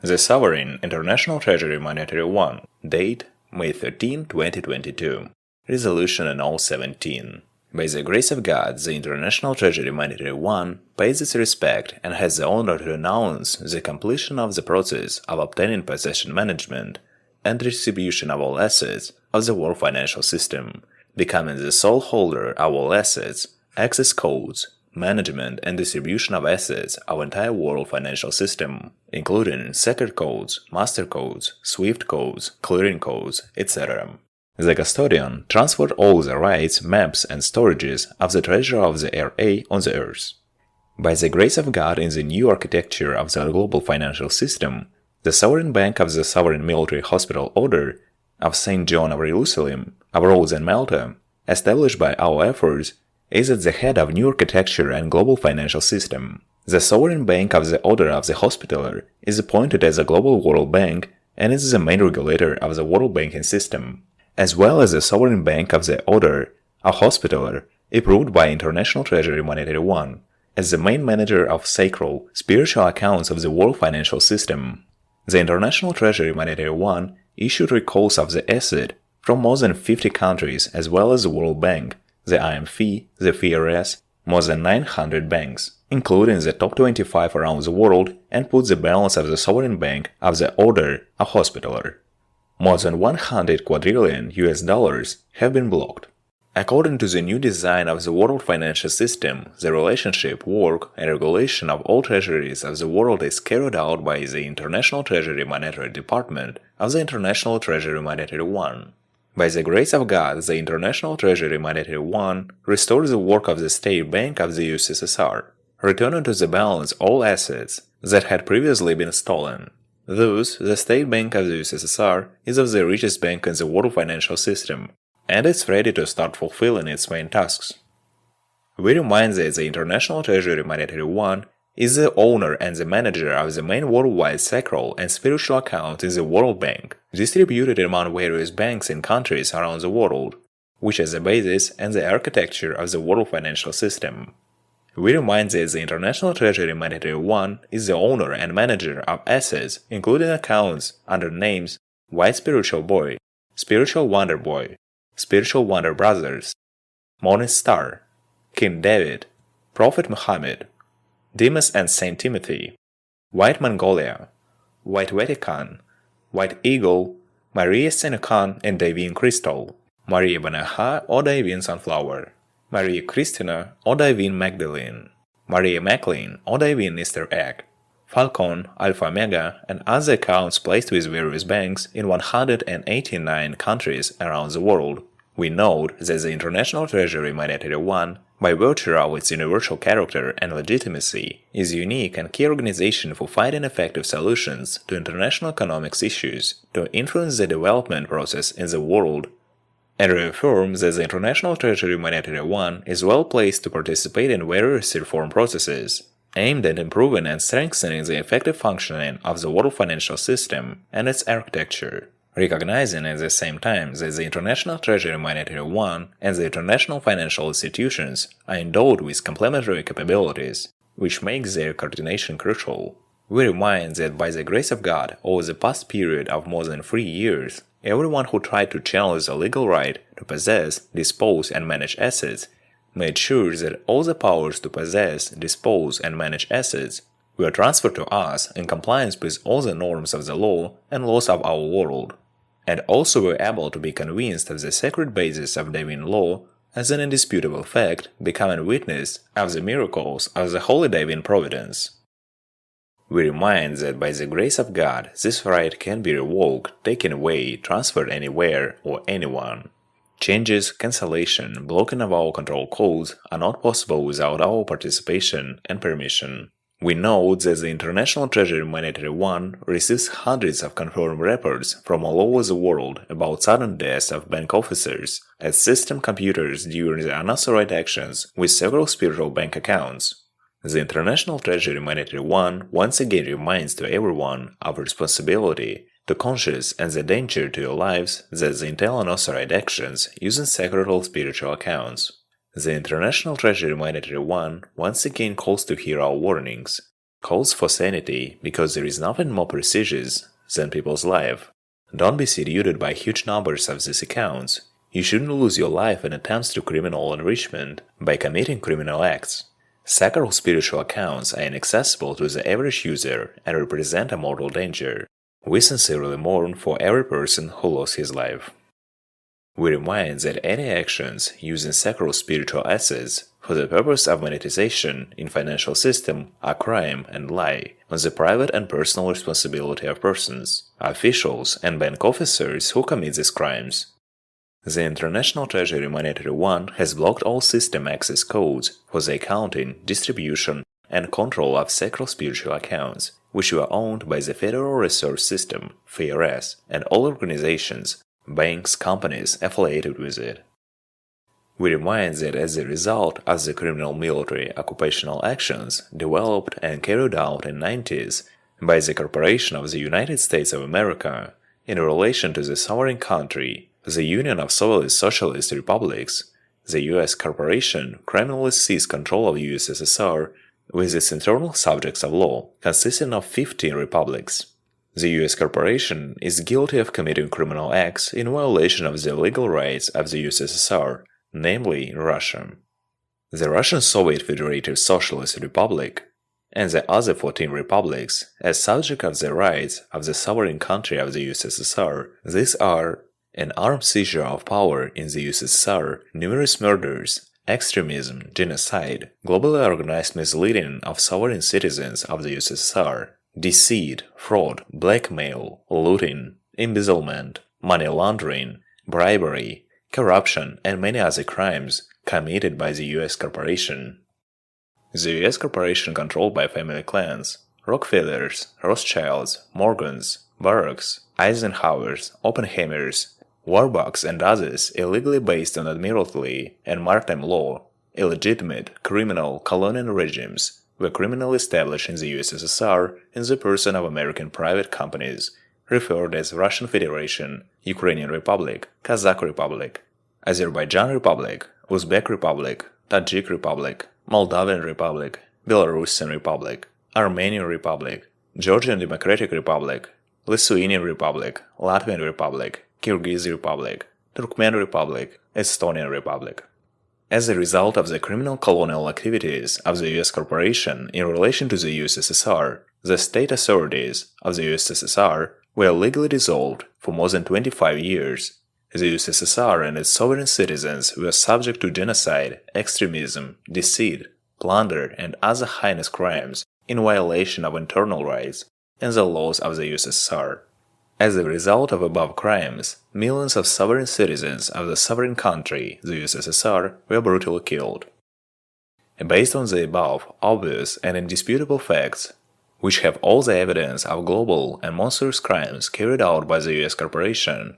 The Sovereign International Treasury Monetary 1. Date May 13, 2022. Resolution No. 17. By the grace of God, the International Treasury Monetary 1 pays its respect and has the honor to announce the completion of the process of obtaining possession management and distribution of all assets of the world financial system, becoming the sole holder of all assets, access codes, management and distribution of assets of entire world financial system, including secret codes, master codes, SWIFT codes, clearing codes, etc. The custodian transferred all the rights, maps, and storages of the treasure of the RA on the earth. By the grace of God in the new architecture of the global financial system, the Sovereign Bank of the Sovereign Military Hospital Order of St. John of Jerusalem, of Rhodes and Malta, established by our efforts, is at the head of new architecture and global financial system. The Sovereign Bank of the Order of the Hospitaller is appointed as a global World Bank and is the main regulator of the world banking system, as well as the Sovereign Bank of the Order of Hospitaller, approved by International Treasury Monetary 1, as the main manager of sacral, spiritual accounts of the world financial system. The International Treasury Monetary 1 issued recalls of the asset from more than 50 countries as well as the World Bank, the IMF, the FRS, more than 900 banks, including the top 25 around the world, and put the balance of the Sovereign Bank of the Order of Hospitaller. More than 100 quadrillion US dollars have been blocked. According to the new design of the world financial system, the relationship, work, and regulation of all treasuries of the world is carried out by the International Treasury Monetary Department of the International Treasury Monetary 1. By the grace of God, the International Treasury Monetary 1 restores the work of the State Bank of the USSR, returning to the balance all assets that had previously been stolen. Thus, the State Bank of the USSR is of the richest bank in the world financial system, and it's ready to start fulfilling its main tasks. We remind that the International Treasury Monetary 1 is the owner and the manager of the main worldwide sacral and spiritual account in the World Bank, distributed among various banks in countries around the world, which is the basis and the architecture of the world financial system. We remind that the International Treasury Monetary 1 is the owner and manager of assets, including accounts under names White Spiritual Boy, Spiritual Wonder Boy, Spiritual Wonder Brothers, Morning Star, King David, Prophet Muhammad, Demas and Saint Timothy, White Mongolia, White Vatican, White Eagle, Maria Sinukuan and Divine Crystal, Maria Banahaw or Divine Sunflower, Maria Cristina or Divine Magdalene, Maria Makiling or Divine Ester Egg, Falcon, Alpha Omega, and other accounts placed with various banks in 189 countries around the world. We note that the International Treasury Monetary 1, by virtue of its universal character and legitimacy, is a unique and key organization for finding effective solutions to international economics issues to influence the development process in the world, and reaffirms that the International Treasury Monetary 1 is well placed to participate in various reform processes aimed at improving and strengthening the effective functioning of the world financial system and its architecture, recognizing at the same time that the International Treasury Monetary 1 and the international financial institutions are endowed with complementary capabilities, which makes their coordination crucial. We remind that by the grace of God, over the past period of more than 3 years, everyone who tried to challenge the legal right to possess, dispose, and manage assets made sure that all the powers to possess, dispose, and manage assets were transferred to us in compliance with all the norms of the law and laws of our world, and also were able to be convinced of the sacred basis of divine law as an indisputable fact, becoming witness of the miracles of the holy divine providence. We remind that by the grace of God, this right can be revoked, taken away, transferred anywhere or anyone. Changes, cancellation, blocking of our control codes are not possible without our participation and permission. We note that the International Treasury Monetary 1 receives hundreds of confirmed reports from all over the world about sudden deaths of bank officers at system computers during the unauthorized actions with several spiritual bank accounts. The International Treasury Monetary 1 once again reminds to everyone of responsibility to conscious and the danger to your lives that the entail unauthorized actions using sacred or spiritual accounts. The International Treasury Monetary 1 once again calls to hear our warnings, calls for sanity because there is nothing more precious than people's life. Don't be seduced by huge numbers of these accounts. You shouldn't lose your life in attempts to criminal enrichment by committing criminal acts. Sacral spiritual accounts are inaccessible to the average user and represent a mortal danger. We sincerely mourn for every person who lost his life. We remind that any actions using sacral spiritual assets for the purpose of monetization in financial system are crime and lie on the private and personal responsibility of persons, officials, and bank officers who commit these crimes. The International Treasury Monetary One has blocked all system access codes for the accounting, distribution, and control of sacral spiritual accounts, which were owned by the Federal Reserve System, FRS, and all organizations, banks, companies affiliated with it. We remind that as a result of the criminal military occupational actions developed and carried out in the 90s by the Corporation of the United States of America in relation to the sovereign country, the Union of Soviet Socialist Republics, the U.S. Corporation criminally seized control of USSR with its internal subjects of law, consisting of 15 republics. The U.S. Corporation is guilty of committing criminal acts in violation of the legal rights of the USSR, namely Russia, the Russian Soviet Federative Socialist Republic, and the other 14 republics as subject of the rights of the sovereign country of the USSR. These are an armed seizure of power in the USSR, numerous murders, extremism, genocide, globally organized misleading of sovereign citizens of the USSR, deceit, fraud, blackmail, looting, embezzlement, money laundering, bribery, corruption, and many other crimes committed by the U.S. corporation. The U.S. corporation controlled by family clans, Rockefellers, Rothschilds, Morgans, Barracks, Eisenhowers, Oppenheimers, Warbachs, and others illegally based on admiralty and maritime law, illegitimate, criminal, colonial regimes were criminally established in the USSR in the person of American private companies, referred as Russian Federation, Ukrainian Republic, Kazakh Republic, Azerbaijan Republic, Uzbek Republic, Tajik Republic, Moldavian Republic, Belarusian Republic, Armenian Republic, Georgian Democratic Republic, Lithuanian Republic, Latvian Republic, Kyrgyz Republic, Turkmen Republic, Estonian Republic. As a result of the criminal colonial activities of the U.S. corporation in relation to the USSR, the state authorities of the USSR were legally dissolved for more than 25 years. The USSR and its sovereign citizens were subject to genocide, extremism, deceit, plunder, and other heinous crimes in violation of internal rights and the laws of the USSR. As a result of above crimes, millions of sovereign citizens of the sovereign country, the USSR, were brutally killed. Based on the above obvious and indisputable facts, which have all the evidence of global and monstrous crimes carried out by the U.S. corporation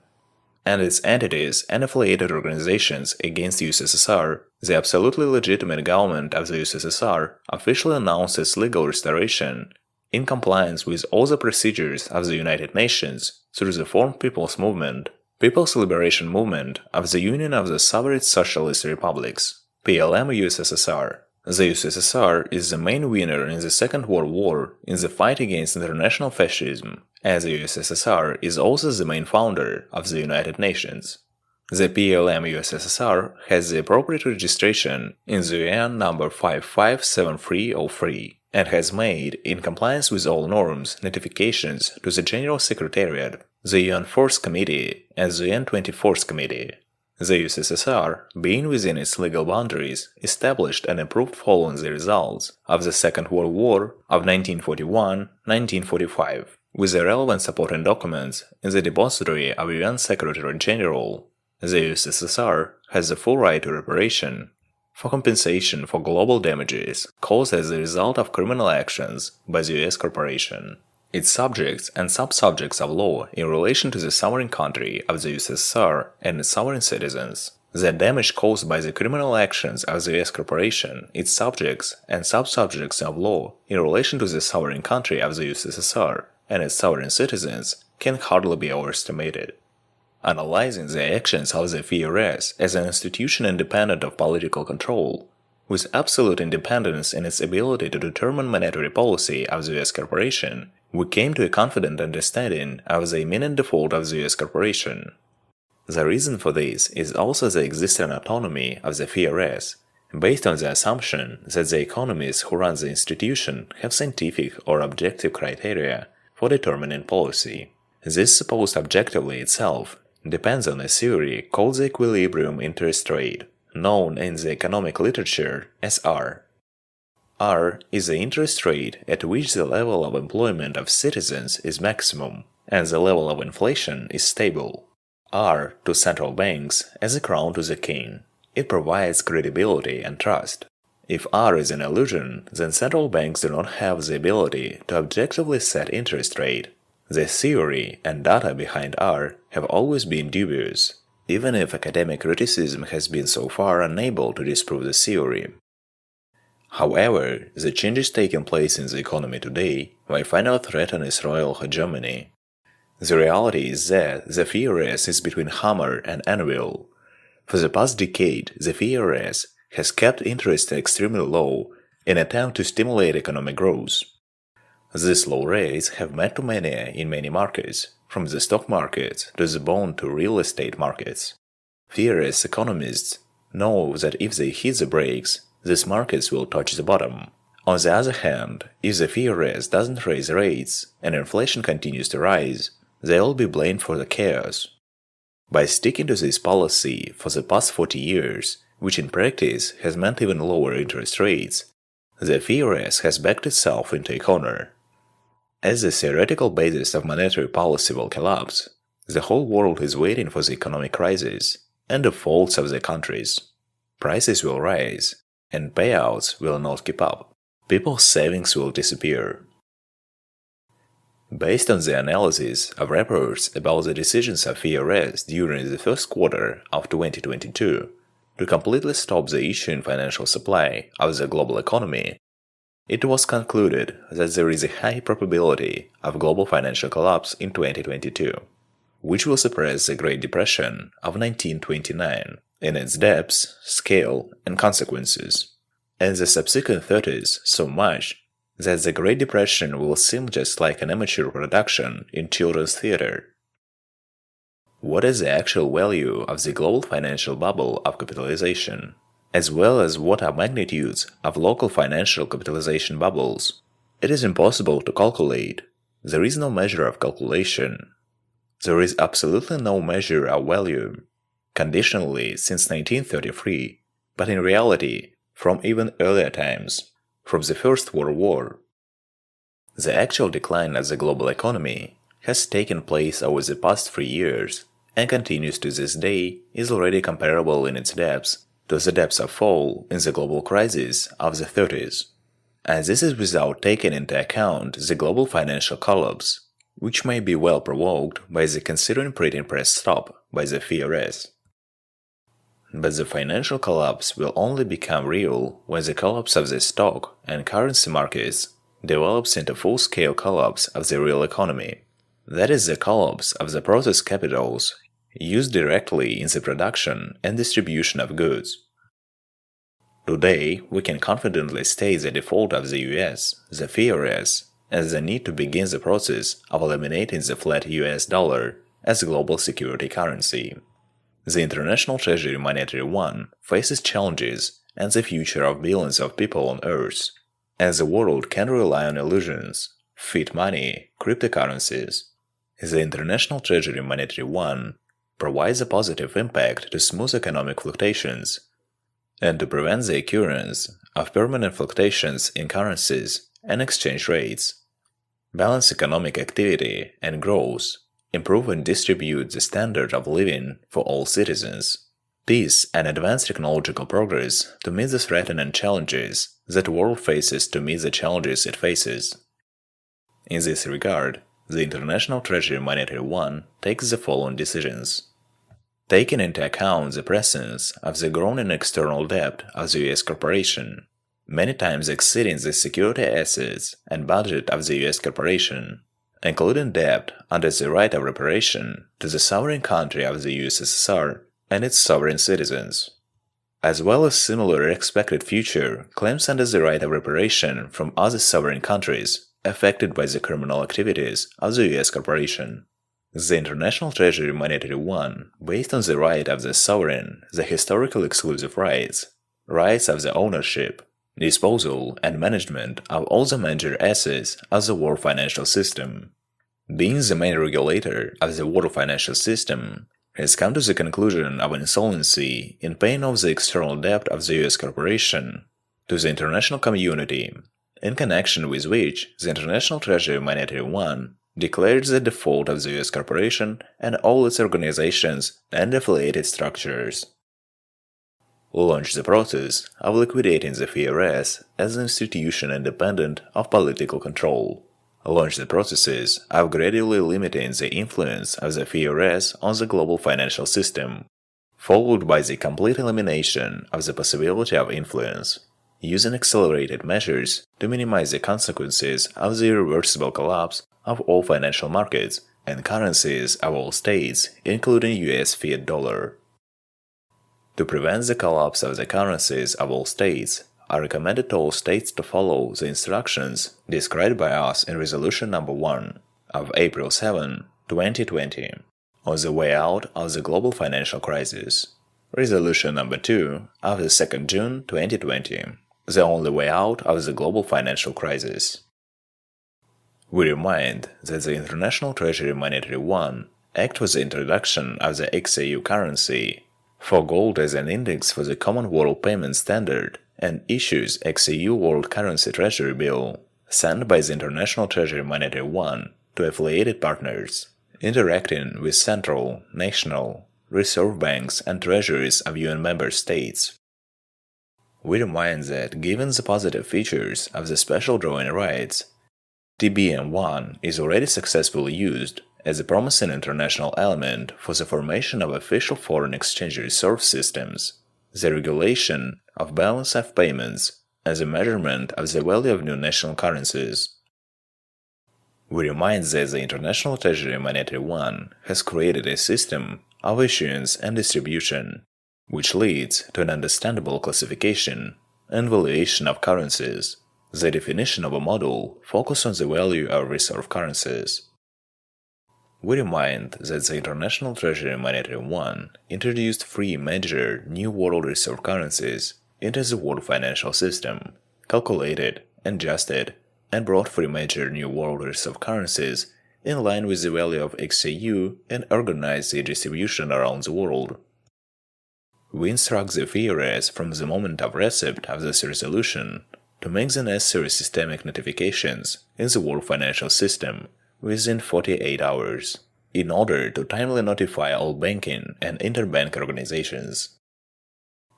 and its entities and affiliated organizations against the USSR, the absolutely legitimate government of the USSR officially announced its legal restoration in compliance with all the procedures of the United Nations through the Formed People's Movement, People's Liberation Movement of the Union of the Soviet Socialist Republics, PLM-USSR. The USSR is the main winner in the Second World War in the fight against international fascism, as the USSR is also the main founder of the United Nations. The PLM-USSR has the appropriate registration in the UN number 557303 and has made, in compliance with all norms, notifications to the General Secretariat, the UN 4th Committee, and the UN 24th Committee. The USSR, being within its legal boundaries, established and approved following the results of the Second World War of 1941-1945, with the relevant supporting documents in the depository of UN Secretary General. The USSR has the full right to reparation for compensation for global damages caused as a result of criminal actions by the U.S. corporation, its subjects and sub-subjects of law in relation to the sovereign country of the USSR and its sovereign citizens, the damage caused by the criminal actions of the U.S. corporation, its subjects and sub-subjects of law in relation to the sovereign country of the USSR and its sovereign citizens can hardly be overestimated. Analyzing the actions of the FRS as an institution independent of political control, With absolute independence in its ability to determine monetary policy of the US corporation, we came to a confident understanding of the imminent default of the US corporation. The reason for this is also the existing autonomy of the FRS, based on the assumption that the economists who run the institution have scientific or objective criteria for determining policy. This supposed objectively itself depends on a theory called the equilibrium interest rate, known in the economic literature as R. R is the interest rate at which the level of employment of citizens is maximum, and the level of inflation is stable. R to central banks as a crown to the king. It provides credibility and trust. If R is an illusion, then central banks do not have the ability to objectively set interest rate. The theory and data behind R have always been dubious, even if academic criticism has been so far unable to disprove the theory. However, the changes taking place in the economy today may finally threaten Israel hegemony. The reality is that the FRS is between hammer and anvil. For the past decade, the FRS has kept interest extremely low in an attempt to stimulate economic growth. These low rates have met too many in many markets, from the stock market to the bond to real estate markets. FRS economists know that if they hit the brakes, these markets will touch the bottom. On the other hand, if the FRS doesn't raise rates and inflation continues to rise, they'll be blamed for the chaos. By sticking to this policy for the past 40 years, which in practice has meant even lower interest rates, the FRS has backed itself into a corner. As the theoretical basis of monetary policy will collapse, the whole world is waiting for the economic crisis and the faults of the countries. Prices will rise, and payouts will not keep up. People's savings will disappear. Based on the analysis of reports about the decisions of FRS during the first quarter of 2022 to completely stop the issuing financial supply of the global economy, it was concluded that there is a high probability of global financial collapse in 2022, which will suppress the Great Depression of 1929 in its depths, scale, and consequences, and the subsequent 30s so much that the Great Depression will seem just like an amateur production in children's theater. What is the actual value of the global financial bubble of capitalization, as well as what are magnitudes of local financial capitalization bubbles? It is impossible to calculate. There is no measure of calculation. There is absolutely no measure of value, conditionally since 1933, but in reality from even earlier times, from the First World War. The actual decline of the global economy has taken place over the past 3 years and continues to this day is already comparable in its depths to the depths of fall in the global crisis of the 30s. And this is without taking into account the global financial collapse, which may be well provoked by the considering printing press stop by the FRS. But the financial collapse will only become real when the collapse of the stock and currency markets develops into full-scale collapse of the real economy. That is the collapse of the process capitals used directly in the production and distribution of goods. Today, we can confidently state the default of the US, the FRS, and the need to begin the process of eliminating the flat US dollar as global security currency. The International Treasury Monetary One faces challenges and the future of billions of people on Earth, and the world can rely on illusions, fiat money, cryptocurrencies. The International Treasury Monetary One provides a positive impact to smooth economic fluctuations and to prevent the occurrence of permanent fluctuations in currencies and exchange rates, balance economic activity and growth, improve and distribute the standard of living for all citizens, peace and advance technological progress to meet the threatening challenges that the world faces to meet the challenges it faces. In this regard, the International Treasury Monetary One takes the following decisions. Taking into account the presence of the growing external debt of the US corporation, many times exceeding the security assets and budget of the US corporation, including debt under the right of reparation to the sovereign country of the USSR and its sovereign citizens. as well as similar expected future claims under the right of reparation from other sovereign countries affected by the criminal activities of the U.S. corporation. The International Treasury Monetary One, based on the right of the sovereign, the historical exclusive rights of the ownership, disposal, and management of all the major assets of the world financial system. Being the main regulator of the world financial system, has come to the conclusion of insolvency in paying off the external debt of the U.S. corporation to the international community, in connection with which the International Treasury Monetary One declared the default of the U.S. corporation and all its organizations and affiliated structures. Launch the process of liquidating the FRS as an institution independent of political control. Launch the processes of gradually limiting the influence of the FRS on the global financial system, followed by the complete elimination of the possibility of influence, using accelerated measures to minimize the consequences of the irreversible collapse of all financial markets and currencies of all states, including US fiat dollar. To prevent the collapse of the currencies of all states, I recommended to all states to follow the instructions described by us in Resolution No. 1 of April 7, 2020, on the way out of the global financial crisis. Resolution No. 2 of the 2nd June 2020, the only way out of the global financial crisis. We remind that the International Treasury Monetary One acts with the introduction of the XAU currency for gold as an index for the Common World Payment Standard and issues XAU World Currency Treasury Bill sent by the International Treasury Monetary One to affiliated partners, interacting with central, national, reserve banks and treasuries of UN member states. We remind that given the positive features of the special drawing rights, TBM1 is already successfully used as a promising international element for the formation of official foreign exchange reserve systems, the regulation of balance of payments, and the measurement of the value of new national currencies. We remind that the International Treasury Monetary One has created a system of issuance and distribution, which leads to an understandable classification and valuation of currencies, the definition of a model focused on the value of reserve currencies. We remind that the International Treasury Monetary One introduced 3 major new world reserve currencies into the world financial system, calculated, adjusted, and brought 3 major new world reserve currencies in line with the value of XAU and organized their distribution around the world. We instruct the FRS from the moment of receipt of this resolution to make the necessary systemic notifications in the world financial system within 48 hours, in order to timely notify all banking and interbank organizations.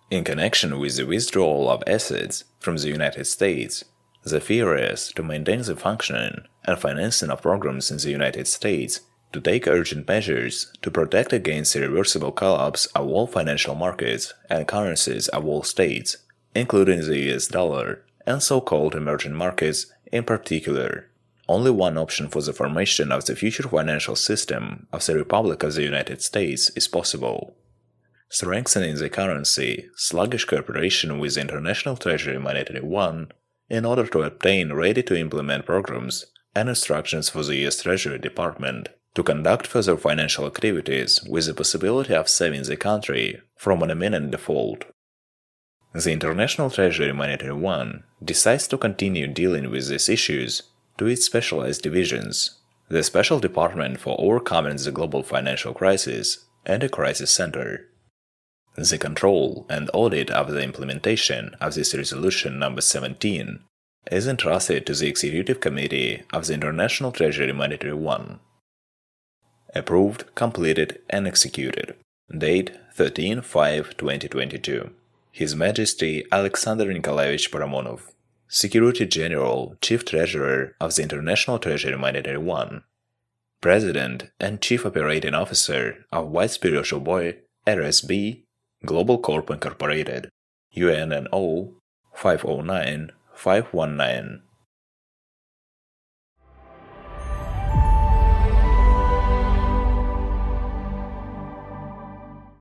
In connection with the withdrawal of assets from the United States, the FRS to maintain the functioning and financing of programs in the United States to take urgent measures to protect against the irreversible collapse of all financial markets and currencies of all states, including the US dollar and so-called emerging markets in particular. Only one option for the formation of the future financial system of the Republic of the United States is possible: strengthening the currency, sluggish cooperation with the International Treasury Monetary One in order to obtain ready-to-implement programs and instructions for the U.S. Treasury Department to conduct further financial activities with the possibility of saving the country from an imminent default. The International Treasury Monetary One decides to continue dealing with these issues to its specialized divisions, the Special Department for Overcoming the Global Financial Crisis and a Crisis Center. The control and audit of the implementation of this Resolution No. 17 is entrusted to the Executive Committee of the International Treasury Monetary One. Approved, completed, and executed. Date 13/5/2022. His Majesty Alexander Nikolaevich Paramonov, Secretary General, Chief Treasurer of the International Treasury Monetary One, President and Chief Operating Officer of White Spiritual Boy, RSB, Global Corp Incorporated, UNNO 509-519.